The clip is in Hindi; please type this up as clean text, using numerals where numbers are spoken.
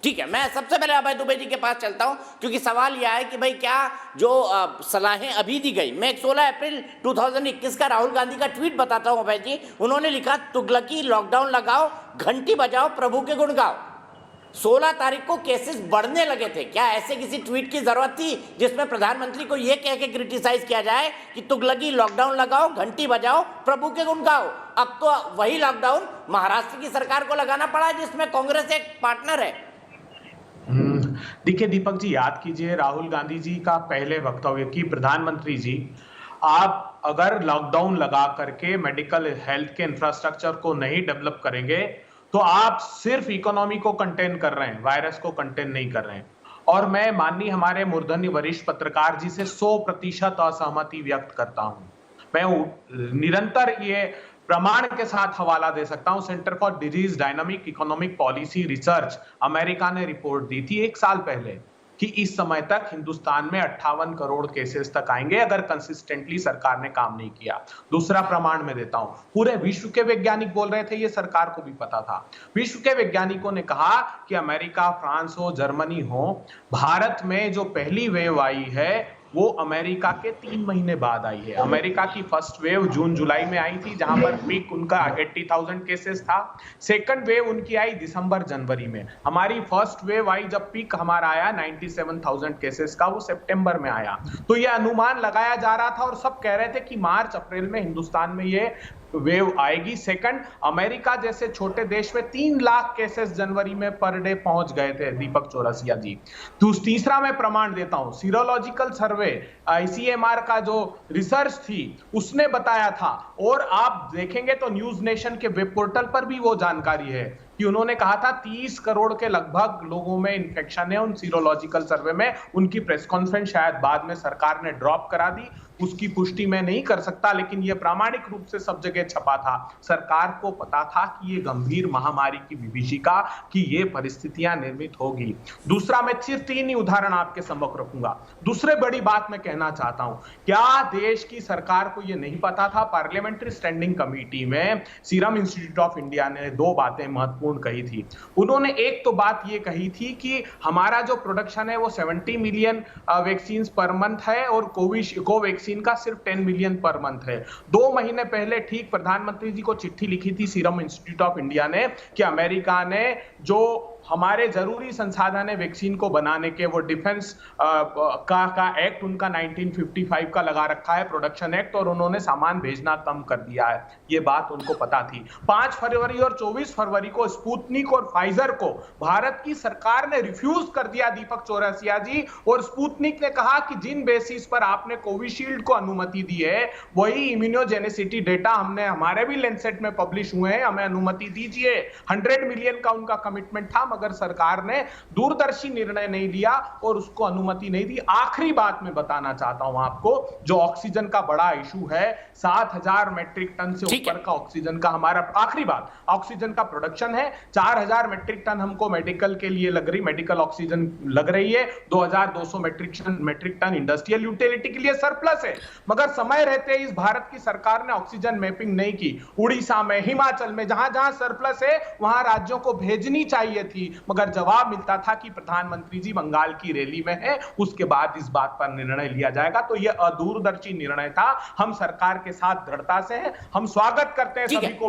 ठीक है, मैं सबसे पहले अभय दुबे जी के पास चलता हूं, क्योंकि सवाल यह है कि भाई क्या जो सलाहें अभी दी गई, मैं 16 अप्रैल 2021 का राहुल गांधी का ट्वीट बताता हूं अभय जी। उन्होंने लिखा, तुगलकी लॉकडाउन लगाओ, घंटी बजाओ, प्रभु के गुण गाओ। 16 तारीख को केसेस बढ़ने लगे थे। क्या ऐसे किसी ट्वीट की जरूरत थी जिसमें प्रधानमंत्री को यह कह के क्रिटिसाइज किया जाए कि तुगलकी लॉकडाउन लगाओ, घंटी बजाओ, प्रभु के गुण गाओ? अब तो वही लॉकडाउन महाराष्ट्र की सरकार को लगाना पड़ा है, जिसमें कांग्रेस एक पार्टनर है। देखिए दीपक जी, याद कीजिए राहुल गांधी जी का पहले वक्तव्य कि प्रधानमंत्री जी, आप अगर लॉकडाउन लगा करके मेडिकल हेल्थ के इंफ्रास्ट्रक्चर को नहीं डेवलप करेंगे तो आप सिर्फ इकोनॉमी को कंटेन कर रहे हैं, वायरस को कंटेन नहीं कर रहे हैं। और मैं माननीय हमारे मूर्धन्य वरिष्ठ पत्रकार जी से 100% असहमति व्यक्त करता हूं। मैं निरंतर ये प्रमाण के साथ हवाला दे सकता हूं। Centre for disease dynamic economic policy research America ने रिपोर्ट दी थी 1 साल पहले कि इस समय तक हिंदुस्तान में 58 करोड़ केसेस तक आएंगे अगर कंसिस्टेंटली सरकार ने काम नहीं किया। दूसरा प्रमाण मैं देता हूं, पूरे विश्व के वैज्ञानिक बोल रहे थे, ये सरकार को भी पता था। विश्व के वैज्ञानिकों ने कहा कि अमेरिका, फ्रांस हो, जर्मनी हो, भारत में जो पहली वेव आई है वो अमेरिका के 3 महीने बाद आई है। अमेरिका की फर्स्ट वेव जून जुलाई में आई थी, जहां पर पीक उनका 80,000 केसेस था। सेकंड वेव उनकी आई दिसंबर जनवरी में। हमारी फर्स्ट वेव आई जब पीक हमारा आया 97,000 केसेस का, वो सितंबर में आया। तो ये अनुमान लगाया जा रहा था और सब कह रहे थे कि मार्च अप्रैल में हिंदुस्तान में ये वेव आएगी। सेकंड, अमेरिका जैसे छोटे देश में 3 लाख केसेस जनवरी में पर डे पहुंच गए थे दीपक चौरसिया जी। तो तीसरा मैं प्रमाण देता हूं, सीरोलॉजिकल सर्वे आईसीएमआर का जो रिसर्च थी उसने बताया था, और आप देखेंगे तो न्यूज नेशन के वेब पोर्टल पर भी वो जानकारी है कि उन्होंने कहा था 30 करोड़ के लगभग लोगों में इंफेक्शन है उन सीरोलॉजिकल सर्वे में। उनकी प्रेस कॉन्फ्रेंस शायद बाद में सरकार ने ड्रॉप करा दी, उसकी पुष्टि मैं नहीं कर सकता, लेकिन यह प्रामाणिक रूप से सब जगह छपा था। सरकार को पता था कि ये गंभीर महामारी की विभीषिका, कि ये परिस्थितियां निर्मित होगी। दूसरा, मैं सिर्फ 3 ही उदाहरण आपके सम्मुख रखूंगा। दूसरे बड़ी बात मैं कहना चाहता हूं, क्या देश की सरकार को यह नहीं पता था? पार्लियामेंट्री स्टैंडिंग कमेटी में सीरम इंस्टीट्यूट ऑफ इंडिया ने 2 बातें महत्वपूर्ण कही थी। उन्होंने एक तो बात यह कही थी कि हमारा जो प्रोडक्शन है वो 70 मिलियन वैक्सीन पर मंथ है और कोवैक्सीन का सिर्फ 10 मिलियन पर मंथ है। 2 महीने पहले ठीक प्रधानमंत्री जी को चिट्ठी लिखी थी सीरम इंस्टीट्यूट ऑफ इंडिया ने कि अमेरिका ने जो हमारे जरूरी संसाधन है वैक्सीन को बनाने के, वो डिफेंस का एक्ट उनका 1955 का लगा रखा है, प्रोडक्शन एक्ट, और उन्होंने सामान भेजना कम कर दिया है। ये बात उनको पता थी। 5 फरवरी और 24 फरवरी को स्पुतनिक और फाइजर को भारत की सरकार ने रिफ्यूज कर दिया दीपक चौरसिया जी, और स्पुतनिक ने कहा कि जिन बेसिस पर आपने कोविशील्ड को अनुमति दी है वही इम्यूनोजेनिसिटी डेटा हमने हमारे भी लेंसेट में पब्लिश हुए हैं, हमें अनुमति दीजिए। 100 मिलियन का उनका कमिटमेंट था, मगर सरकार ने दूरदर्शी निर्णय नहीं लिया और उसको अनुमति नहीं दी। आखिरी बात मैं बताना चाहता हूं आपको, जो ऑक्सीजन का बड़ा इशू है, 7,000 मेट्रिक टन से ऊपर का ऑक्सीजन का हमारा, आखिरी बात, ऑक्सीजन का प्रोडक्शन है। 4,000 मेट्रिक टन हमको मेडिकल के लिए लग रही, मेडिकल ऑक्सीजन लग रही है। 2,200 मेट्रिक टन इंडस्ट्रियल यूटिलिटी के लिए सरप्लस है। मगर समय रहते इस भारत की सरकार ने ऑक्सीजन मैपिंग नहीं की। उड़ीसा में, हिमाचल में, जहां जहां सरप्लस है वहां राज्यों को भेजनी चाहिए थी, मगर जवाब मिलता था कि प्रधानमंत्री जी बंगाल की रैली में है, उसके बाद इस बात पर निर्णय लिया जाएगा। तो यह अदूरदर्शी निर्णय था। हम सरकार के साथ दृढ़ता से हैं, हम स्वागत करते हैं सभी को